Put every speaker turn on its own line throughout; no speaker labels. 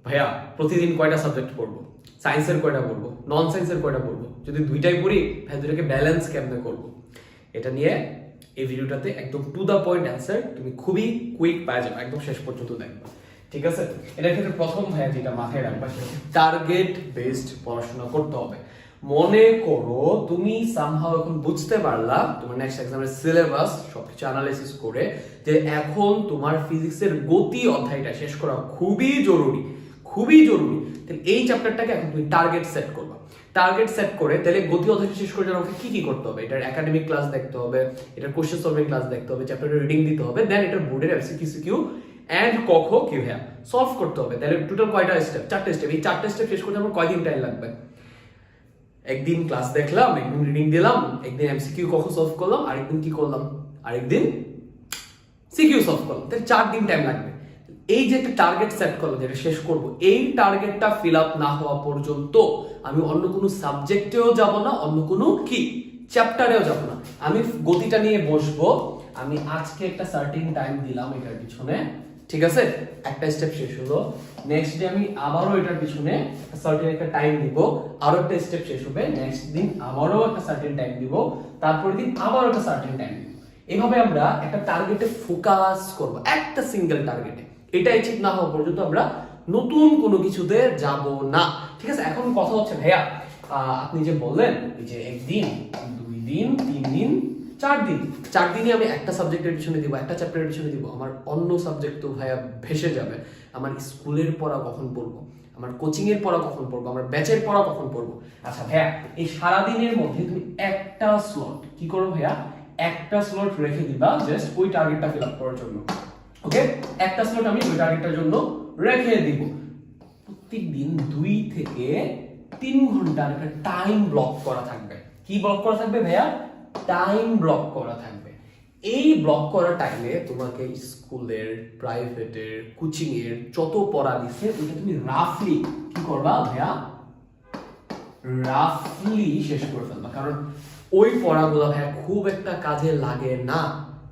ভাইয়া প্রতিদিন কয়টা সাবজেক্ট পড়বো, সায়েন্সের কয়টা পড়বো, নন সায়েন্সের কয়টা পড়বো, যদি দুইটাই পড়ি ভাই দুটাকে ব্যালেন্স কেমনে করবো, এটা নিয়ে এই ভিডিওটাতে একদম টু দা পয়েন্ট অ্যান্সার তুমি খুবই কুইক পাওয়া যাবে, একদম শেষ পর্যন্ত দেখবে। ঠিক আছে, এটার ক্ষেত্রে প্রথম ভাইয়া যেটা মাথায় রাখবা সেটা টার্গেট বেসড পড়াশোনা করতে হবে। মনে করো তুমি সামহাও এখন বুঝতে পারলা তোমার নেক্সট এক্সামের সিলেবাস সবকিছু অ্যানালাইসিস করে যে এখন তোমার ফিজিক্সের গতি অধ্যায়টা শেষ করা খুবই জরুরি, খুবই জরুরি। তাহলে এই চ্যাপ্টারটাকে এখন তুমি টার্গেট সেট করবা। টার্গেট সেট করে তাহলে গতি অধ্যায়টা শেষ করে আমাকে কি কি করতে হবে, এটার একাডেমিক ক্লাস দেখতে হবে, এটার কোশ্চেন সলভিং ক্লাস দেখতে হবে, চ্যাপ্টারের রিডিং দিতে হবে, দেন এটার বোর্ডের এমসিকিউ এন্ড কখ কি ভাইয়া সলভ করতে হবে। তাহলে টোটাল কয়টা স্টেপ? চারটে স্টেপ। এই চারটে স্টেপ শেষ করতে আমার কয়দিন টাইম লাগবে? একদিন ক্লাস দেখলাম, একদিন রিডিং দিলাম, একদিন এমসিকিউ কখ সলভ করলাম, আরেকদিন কি করলাম, আরেকদিন সিকিউ সলভ করলাম, তাহলে 4 দিন টাইম লাগবে। এই যে একটা টার্গেট সেট করলো যেটা শেষ করব, এই টার্গেটটা ফিল আপ না হওয়া পর্যন্ত আমি অন্য কোনো সাবজেক্টেও যাব না, অন্য কোনো কি চ্যাপ্টারেও যাব না। আমি গতিটা নিয়ে বসবো, আমি আজকে একটা সার্টেন টাইম দিলাম এটার পিছনে, ঠিক আছে, একটা স্টেপ শেষ হলো, নেক্সট ডে আমি আবারও এটার পিছনে সার্টেন একটা টাইম দিব, আরো একটা স্টেপ শেষ হবে, নেক্সট দিন আবারও একটা সার্টেন টাইম দিব, তারপরের দিন আবারও একটা সার্টেন টাইম দিব। এভাবে আমরা একটা টার্গেটে ফোকাস করব, একটা সিঙ্গেল টার্গেটে। এটাই ঠিক না হওয়া পর্যন্ত আমরা নতুন কোনো কিছুতে যাব না। ঠিক আছে, এখন কথা হচ্ছে ভাইয়া আপনি যে বললেন যে একদিন, 2 দিন, 3 দিন, 4 দিন, 4 দিনে আমি একটা সাবজেক্টের পিছনে দিব, একটা চ্যাপ্টারের পিছনে দিব, আমার অন্য সাবজেক্ট তো ভাইয়া ভেসে যাবে। আমার স্কুলের পড়া কখন পড়বো, আমার কোচিং এর পড়া কখন পড়বো, আমার ব্যাচের পড়া কখন পড়বো? আচ্ছা ভাইয়া এই সারা দিনের মধ্যে তুমি একটা স্লট কি করো ভাইয়া, একটা স্লট রেখে দিবা জাস্ট ওই টার্গেটটা ফিল আপ করার জন্য। ওকে, একটা স্লট আমি ওই টার্গেটটার জন্য রেখে দিব। প্রত্যেকদিন 2 থেকে 3 ঘন্টার একটা টাইম ব্লক করা থাকবে। কি ব্লক করা থাকবে ভাইয়া? টাইম ব্লক করা থাকবে। এই ব্লক করা টাইমে তোমাকে স্কুলের, প্রাইভেটের, কোচিং এর যত পড়া দিচ্ছে ওটা তুমি রাফলি কি করবা ভাইয়া, রাফলি শেষ করে ফেলবা। কারণ ওই পড়াগুলো ভাইয়া খুব একটা কাজে লাগে না।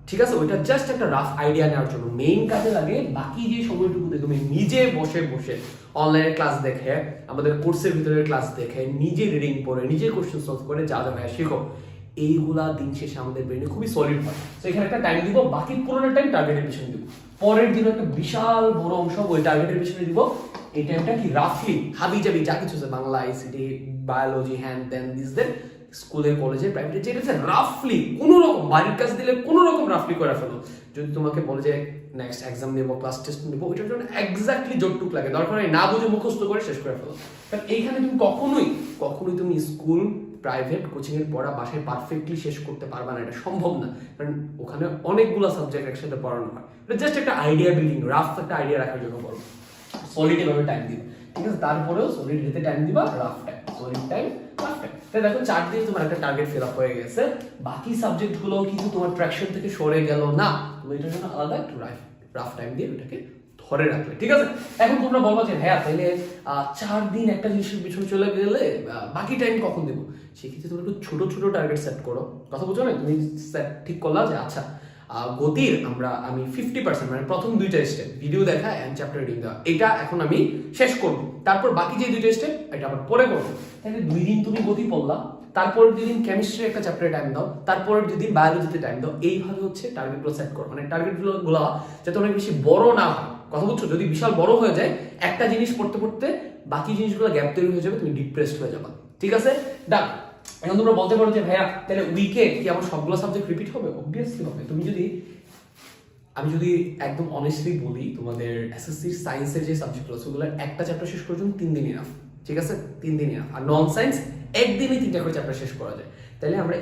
ঠিক আছে, ওইটা জাস্ট একটা রাফ আইডিয়া নেওয়ার জন্য, মেইন কাজে লাগে বাকি যে সময়টুকুতে তুমি নিজে বসে বসে অনলাইনে ক্লাস দেখে, আমাদের কোর্সের ভিতরে ক্লাস দেখে, নিজে রিডিং পড়ে, নিজে কোশ্চেন সলভ করে যা যা ভাইয়া শেখো, এইগুলা দিন শেষে আমাদের ব্রেনে খুবই সলিড হয়। তো এখানে একটা টাইম দিব, বাকি পুরোটা টাইম টার্গেটের পিছনে দিব। পরের দিন একটা বিশাল বড় অংশ ওই টার্গেটের পিছনে দিব। এই টাইমটা কি রাফলি হাবি জাবি যা কিছু আছে, বাংলা, আইসিটি, বায়োলজি, হ্যান্ড দেন দিস দেন, স্কুলে, কলেজে, প্রাইভেটে যেটা আছে রাফলি কোনো রকম বাড়ির কাজ দিলে কোনো রকম রাফলি করে ফেলো। যদি তোমাকে বলে যে নেক্সট এক্সাম নেবো, ক্লাস টেস্ট নেবো, ওইটার জন্য এক্স্যাক্টলি যতটুক লাগে দরকার না বুঝে মুখস্থ করে শেষ করে ফেলো। কারণ এইখানে তুমি কখনোই তুমি স্কুল, প্রাইভেট, কোচিং এর পড়া বাসায় পারফেক্টলি শেষ করতে পারবে না, এটা সম্ভব না। কারণ ওখানে অনেকগুলো সাবজেক্ট একসাথে পড়ানো হয়। এটা জাস্ট একটা আইডিয়া বিল্ডিং, রাফ একটা আইডিয়া রাখার জন্য বলো। সলিড এভাবে টাইম দিবা, ঠিক আছে, তারপরেও সলিড রেতে টাইম দিবা, rough time, solid time, rough time. তাই দেখো 4 দিন তোমার একটা টার্গেট ফিল আপ হয়ে গেছে, বাকি সাবজেক্ট গুলো কিন্তু তোমার ট্র্যাকশন থেকে সরে গেল না, তুমি এটার জন্য আলাদা একটু রাফ টাইম দিয়ে ওটাকে ধরে রাখলে। ঠিক আছে, এখন তোমরা বলবো যে হ্যাঁ তাইলে 4 দিন একটা জিনিসের পিছনে চলে গেলে বাকি টাইম কখন দেবো? সেক্ষেত্রে তুমি একটু ছোট ছোট টার্গেট সেট করো। কথা বুঝো না, তুমি সেট ঠিক করলা যে আচ্ছা গতির আমি 50% মানে প্রথম 2টা স্টেপ ভিডিও দেখা এন্ড চ্যাপ্টার রিডিং দেওয়া, এটা এখন আমি শেষ করব, তারপর বাকি যে 2টা স্টেপ এটা আবার পরে করবো। তাহলে 2 দিন তুমি গতি পড়লা, তারপর 2 দিন কেমিস্ট্রি একটা চ্যাপ্টারে টাইম দাও, তারপর 2 দিন বায়োলজিতে টাইম দাও। এইভাবে হচ্ছে টার্গেটগুলো সেট করো, মানে টার্গেটগুলো যাতে অনেক বেশি বড় না হয়। কথা বুঝছো? যদি বিশাল বড় হয়ে যায়, একটা জিনিস পড়তে পড়তে বাকি জিনিসগুলো গ্যাপ তৈরি হয়ে যাবে, তুমি ডিপ্রেসড হয়ে যাবে। ঠিক আছে, ডান। এখন তোমরা বলতে পারো যে ভাইয়া তাহলে উইকে কি আমার সবগুলো সাবজেক্ট রিপিট হবে? অবভিয়াসলি হবে। আমি যদি একদম অনেস্টলি বলি, তোমাদের এসএসসি সায়েন্সের যে সাবজেক্টগুলো আছে ওগুলোর একটা চ্যাপ্টার শেষ করার জন্য 3 দিন ইনাফ। ঠিক আছে, 3 দিন ইনাফ। আর নন সায়েন্স একদিনে 3টা করে চ্যাপ্টার শেষ করা যায়। তাহলে আমরা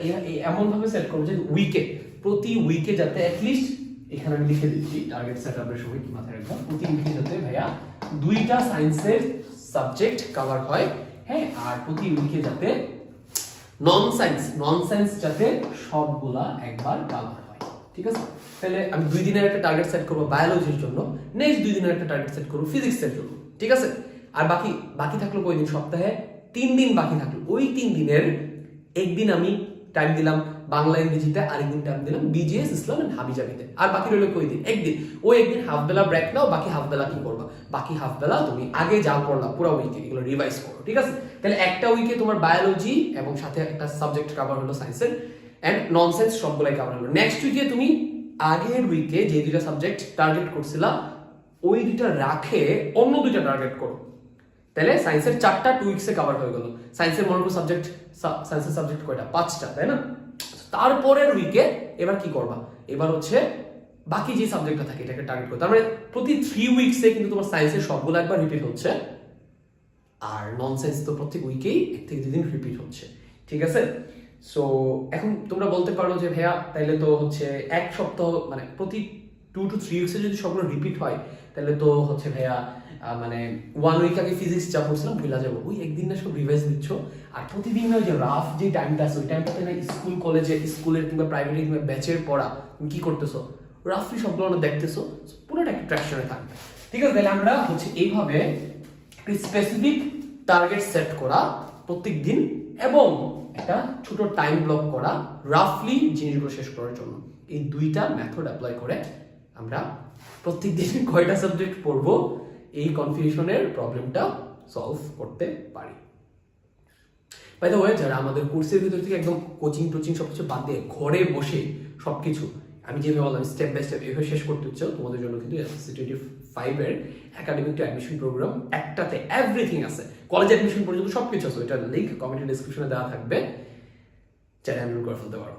এমন ভাবে সেট করবো যে প্রতি উইকে যাতে অ্যাটলিস্ট, এখানে আমি লিখে দিচ্ছি টার্গেট সেট আপের সময় কি মাথায় রাখবা, প্রতি উইকে যাতে ভাইয়া 2টা সায়েন্সের সাবজেক্ট কভার হয়, হ্যাঁ, আর প্রতি উইকে যাতে নন সায়েন্স যাতে সবগুলা একবার কভার হয়। ঠিক আছে, তাহলে আমি 2 দিনের একটা টার্গেট সেট করবো বায়োলজির জন্য, নেক্সট 2 দিনের একটা টার্গেট সেট করবো ফিজিক্সের জন্য। ঠিক আছে, আর বাকি থাকলো কয়দিন? সপ্তাহে 3 দিন বাকি থাকলো। ওই 3 দিনের একদিন আমি টাইম দিলাম বাংলা ইংরেজিতে, আরেকদিন টাইম দিলাম বিজিএস ইসলাম এন্ড হাবিজাবিতে, আর বাকি রইল কই দিন, একদিন। ওই একদিন হাফ বেলা ব্রেক নাও, বাকি হাফ বেলা কি করবা, বাকি হাফ বেলা তুমি আগে যা পড়লা পুরো উইকে এগুলো রিভাইজ করো, ঠিক আছে? তাহলে একটা উইকে তোমার বায়োলজি এবং সাথে একটা সাবজেক্ট কভার হলো সায়েন্সের এন্ড ননসেন্স সবগুলাই কভার হলো। নেক্সট উইকে তুমি আগের উইকে যে দুইটা সাবজেক্ট টার্গেট করছিলা ওই দুইটা রাখে অন্য দুইটা টার্গেট করো, তাহলে সায়েন্সের 4টা 2 উইকসে কভার হয়ে গেল। সায়েন্সের মনে করো সাবজেক্ট, সায়েন্সের সাবজেক্ট কয়টা, 5টা, তাই না? তারপরের উইকে এবার কি করবা, এবার হচ্ছে বাকি যে সাবজেক্টটা থাকে এটাকে টার্গেট করো। তার মানে প্রতি 3 উইকসে কিন্তু তোমার সায়েন্সের সবগুলো একবার রিপিট হচ্ছে, আর ননসেন্স তো প্রত্যেক উইকেই 1 থেকে 2 দিন রিপিট হচ্ছে, ঠিক আছে? সো এখন তোমরা বলতে পারো যে ভাইয়া তাইলে তো হচ্ছে এক সপ্তাহ মানে প্রতি 2 to 3 উইকসে যদি সবগুলো রিপিট হয় তাহলে তো হচ্ছে ভাইয়া মানে 1 উইক আগে ফিজিক্স যা পড়ছিলাম ভুলা যাবো, ওই একদিন না সব রিভাইজ দিচ্ছ। আর প্রতিদিন ওই যে রাফ যে টাইমটা আছে ওই টাইমটাতে না স্কুল কলেজে স্কুলের কিংবা প্রাইভেট কিংবা ব্যাচের পড়া তুমি কি করতেছো, রাফলি সবগুলো দেখতেছো, পুরোটা একটা ট্র্যাকশনে থাকবে, ঠিক আছে? তাহলে আমরা হচ্ছে এইভাবে স্পেসিফিক টার্গেট সেট করা প্রত্যেক দিন এবং একটা ছোট টাইম ব্লক করা রাফলি জিনিসগুলো শেষ করার জন্য, এই দুইটা মেথড অ্যাপ্লাই করে আমরা প্রত্যেক দিন কয়টা সাবজেক্ট পড়বো এই কনফিউশনের প্রবলেমটা সলভ করতে পারি। বাই দ্য ওয়ে, যারা আমাদের কোর্সের ভিতর থেকে একদম কোচিং টোচিং সবকিছু বাদ দিয়ে ঘরে বসে সবকিছু আমি যেভাবে বললাম স্টেপ বাই স্টেপ এভাবে শেষ করতে হচ্ছে, তোমাদের জন্য কিন্তু SSC 5 এর একাডেমিক টু অ্যাডমিশন প্রোগ্রাম একটাতে এভরিথিং আছে, কলেজ অ্যাডমিশন পর্যন্ত সবকিছু আছে। ওইটার লিংক কমেন্ট ডেসক্রিপশনে দেওয়া থাকবে, চাইলে এনরোল করে ফেলতে পারো।